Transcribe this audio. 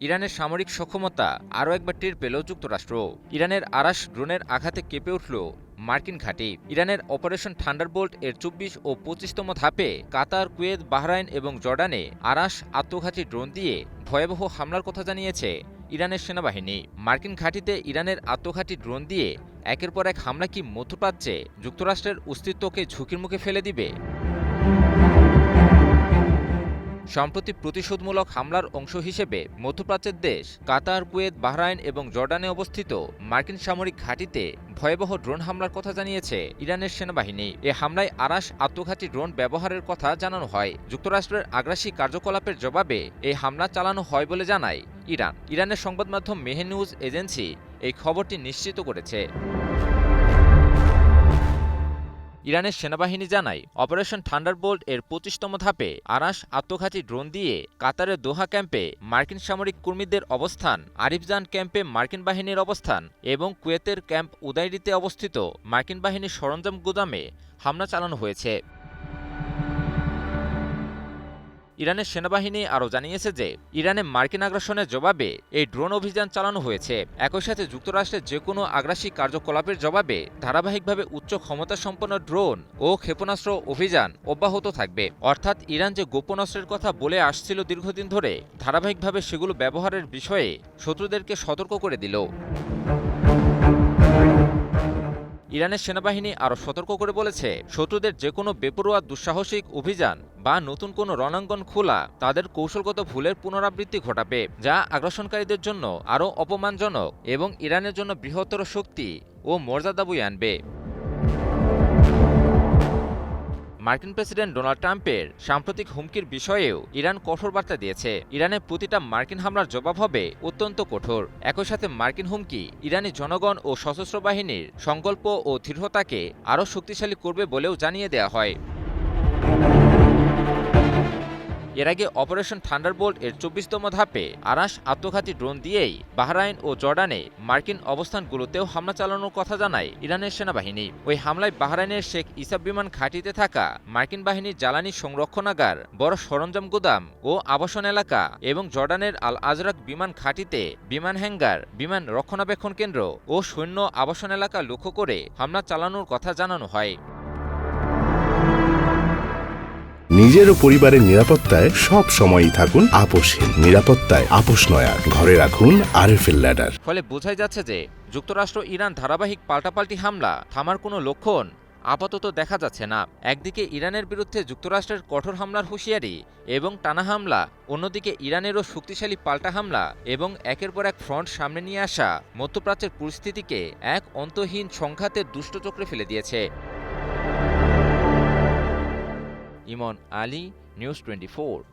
ইরানের সামরিক সক্ষমতা আরও একবার টের পেল যুক্তরাষ্ট্র। ইরানের আরাস ড্রোনের আঘাতে কেঁপে উঠল মার্কিন ঘাঁটি। ইরানের অপারেশন থান্ডারবোল্ট এর ২৪ ও ২৫তম ধাপে কাতার, কুয়েত, বাহরাইন এবং জর্ডানে আরাস আত্মঘাতী ড্রোন দিয়ে ভয়াবহ হামলার কথা জানিয়েছে ইরানের সেনাবাহিনী। মার্কিন ঘাঁটিতে ইরানের আত্মঘাতী ড্রোন দিয়ে একের পর এক হামলা কি মধ্যপ্রাচ্যে যুক্তরাষ্ট্রের অস্তিত্বকে ঝুঁকির মুখে ফেলে দিবে? সম্প্রতি প্রতিশোধমূলক হামলার অংশ হিসেবে মধ্যপ্রাচ্যের দেশ কাতার, কুয়েত, বাহরাইন এবং জর্ডানে অবস্থিত মার্কিন সামরিক ঘাঁটিতে ভয়াবহ ড্রোন হামলার কথা জানিয়েছে ইরানের সেনাবাহিনী। এ হামলায় আরাস আত্মঘাতী ড্রোন ব্যবহারের কথা জানানো হয়। যুক্তরাষ্ট্রের আগ্রাসী কার্যকলাপের জবাবে এই হামলা চালানো হয় বলে জানায় ইরান। ইরানের সংবাদ মাধ্যম মেহের নিউজ এজেন্সি এই খবরটি নিশ্চিত করেছে। ইরানের সেনাবাহিনী জানায়, অপারেশন থান্ডারবোল্ট এর ২৫তম ধাপে আরাস আত্মঘাতী ড্রোন দিয়ে কাতারের দোহা ক্যাম্পে মার্কিন সামরিক কর্মীদের অবস্থান, আরিফজান ক্যাম্পে মার্কিন বাহিনীর অবস্থান এবং কুয়েতের ক্যাম্প উদাইরিতে অবস্থিত মার্কিন বাহিনীর সরঞ্জাম গুদামে হামলা চালানো হয়েছে। ইরানের সেনাবাহিনী আরও জানিয়েছে যে ইরানে মার্কিন আগ্রাসনের জবাবে এই ড্রোন অভিযান চালানো হয়েছে। একই সাথে যুক্তরাষ্ট্রের যে কোনো আগ্রাসী কার্যকলাপের জবাবে ধারাবাহিকভাবে উচ্চ ক্ষমতাসম্পন্ন ড্রোন ও ক্ষেপণাস্ত্র অভিযান অব্যাহত থাকবে। অর্থাৎ ইরান যে গোপন অস্ত্রের কথা বলে আসছিল দীর্ঘদিন ধরে, ধারাবাহিকভাবে সেগুলো ব্যবহারের বিষয়ে শত্রুদেরকে সতর্ক করে দিল। ইরানের সেনাবাহিনী আরও সতর্ক করে বলেছে, শত্রুদের যে কোনো বেপরোয়া দুঃসাহসিক অভিযান বা নতুন কোনো রণাঙ্গন খোলা তাদের কৌশলগত ভুলের পুনরাবৃত্তি ঘটাবে, যা আগ্রাসনকারীদের জন্য আরও অপমানজনক এবং ইরানের জন্য বৃহত্তর শক্তি ও মর্যাদা বয়ে আনবে। মার্কিন প্রেসিডেন্ট ডোনাল্ড ট্রাম্পের সাম্প্রতিক হুমকির বিষয়েও ইরান কঠোর বার্তা দিয়েছে। ইরানের প্রতিটা মার্কিন হামলার জবাব হবে অত্যন্ত কঠোর। একই সাথে মার্কিন হুমকি ইরানি জনগণ ও সশস্ত্র বাহিনীর সংকল্প ও দৃঢ়তাকে আরও শক্তিশালী করবে বলেও জানিয়ে দেওয়া হয়। এর আগে অপারেশন থান্ডারবোল্ট এর ২৪তম ধাপে আরাস আত্মঘাতী ড্রোন দিয়েই বাহরাইন ও জর্ডানে মার্কিন অবস্থানগুলোতেও হামলা চালানোর কথা জানায় ইরানের সেনাবাহিনী। ওই হামলায় বাহরাইনের শেখ ইসাব বিমান ঘাঁটিতে থাকা মার্কিন বাহিনীর জ্বালানি সংরক্ষণাগার, বড় সরঞ্জাম গুদাম ও আবাসন এলাকা এবং জর্ডানের আল আজরাক বিমান ঘাঁটিতে বিমান হ্যাঙ্গার, বিমান রক্ষণাবেক্ষণ কেন্দ্র ও সৈন্য আবাসন এলাকা লক্ষ্য করে হামলা চালানোর কথা জানানো হয়। নিজের ও পরিবারের নিরাপত্তায় সব সময়ই থাকুন আপোষহীন। নিরাপত্তায় আপোষ নয়া, ঘরে রাখুন আরএফএল ল্যাডার। ফলে বোঝাই যাচ্ছে যে যুক্তরাষ্ট্র ইরান ধারাবাহিক পাল্টাপাল্টি হামলা থামার কোনো লক্ষণ আপাতত দেখা যাচ্ছে না। একদিকে ইরানের বিরুদ্ধে যুক্তরাষ্ট্রের কঠোর হামলার হুঁশিয়ারি এবং টানা হামলা, অন্যদিকে ইরানেরও শক্তিশালী পাল্টা হামলা এবং একের পর এক ফ্রন্ট সামনে নিয়ে আসা মধ্যপ্রাচ্যের পরিস্থিতিকে এক অন্তহীন সংঘাতের দুষ্টচক্রে ফেলে দিয়েছে। ইমন আলী, নিউজ 24।